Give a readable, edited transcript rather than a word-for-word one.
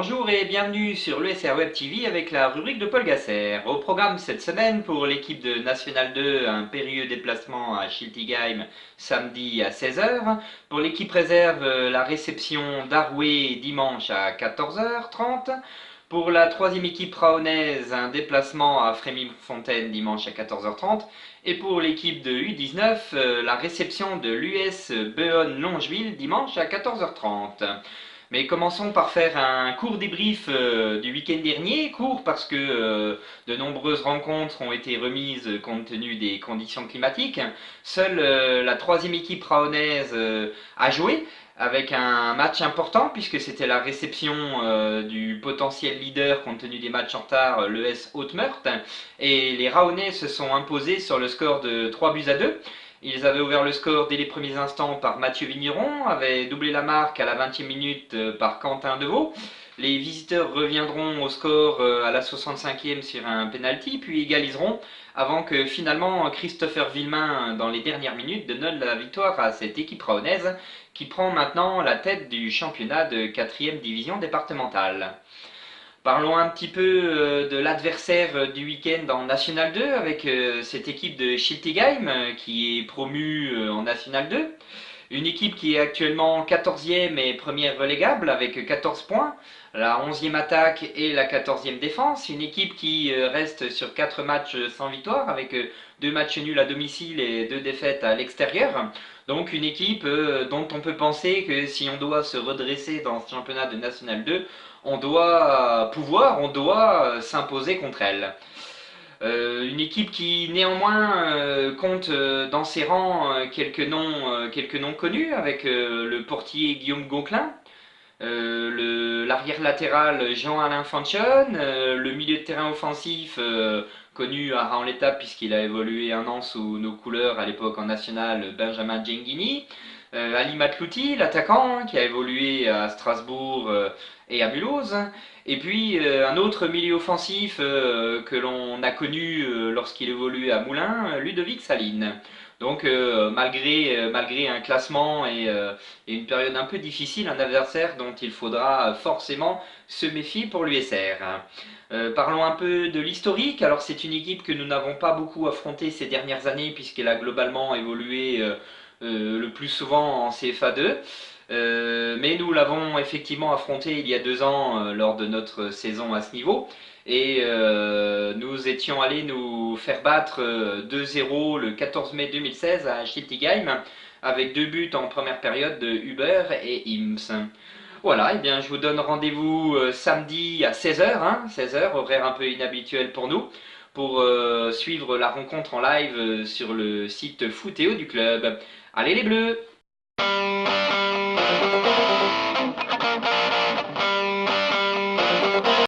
Bonjour et bienvenue sur l'ESR Web TV avec la rubrique de Paul Gasser. Au programme cette semaine pour l'équipe de National 2, un périlleux déplacement à Schiltigheim samedi à 16 h. Pour l'équipe réserve, la réception d'Arouet dimanche à 14 h 30. Pour la troisième équipe raonaise, un déplacement à Frémy-Fontaine dimanche à 14 h 30. Et pour l'équipe de U19, la réception de l'US Beonne-Longeville dimanche à 14 h 30. Mais commençons par faire un court débrief du week-end dernier. Court parce que de nombreuses rencontres ont été remises compte tenu des conditions climatiques. Seule la troisième équipe raonaise a joué avec un match important puisque c'était la réception du potentiel leader compte tenu des matchs en retard, l'ES Haute-Meurthe. Et les Raonais se sont imposés sur le score de 3 buts à 2. Ils avaient ouvert le score dès les premiers instants par Mathieu Vigneron, avaient doublé la marque à la 20e minute par Quentin Deveau. Les visiteurs reviendront au score à la 65e sur un penalty, puis égaliseront avant que finalement Christopher Villemain, dans les dernières minutes, donne la victoire à cette équipe raonaise qui prend maintenant la tête du championnat de 4e division départementale. Parlons un petit peu de l'adversaire du week-end en National 2 avec cette équipe de Schiltigheim qui est promue en National 2. Une équipe qui est actuellement 14e et première relégable avec 14 points, la 11e attaque et la 14e défense. Une équipe qui reste sur 4 matchs sans victoire avec 2 matchs nuls à domicile et 2 défaites à l'extérieur. Donc une équipe dont on peut penser que si on doit se redresser dans ce championnat de National 2, on doit s'imposer contre elle. Une équipe qui néanmoins compte dans ses rangs quelques noms connus avec le portier Guillaume Gauquelin, l'arrière latéral Jean-Alain Fanchon, le milieu de terrain offensif connu à Raon-l'Étape puisqu'il a évolué un an sous nos couleurs à l'époque en national, Benjamin Genghini. Ali Matlouti, l'attaquant, qui a évolué à Strasbourg et à Mulhouse. Et puis un autre milieu offensif que l'on a connu lorsqu'il évoluait à Moulins, Ludovic Saline. Donc malgré un classement et une période un peu difficile, un adversaire dont il faudra forcément se méfier pour l'USR. Parlons un peu de l'historique. Alors c'est une équipe que nous n'avons pas beaucoup affrontée ces dernières années puisqu'elle a globalement évolué le plus souvent en CFA2. Mais nous l'avons effectivement affronté il y a 2 ans lors de notre saison à ce niveau. Et nous étions allés nous faire battre 2-0 le 14 mai 2016 à Schiltigheim avec 2 buts en première période de Huber et Ims. Voilà, et bien je vous donne rendez-vous samedi à 16 h, 16 h, horaire un peu inhabituel pour nous, pour suivre la rencontre en live sur le site Footéo du club. Allez les Bleus!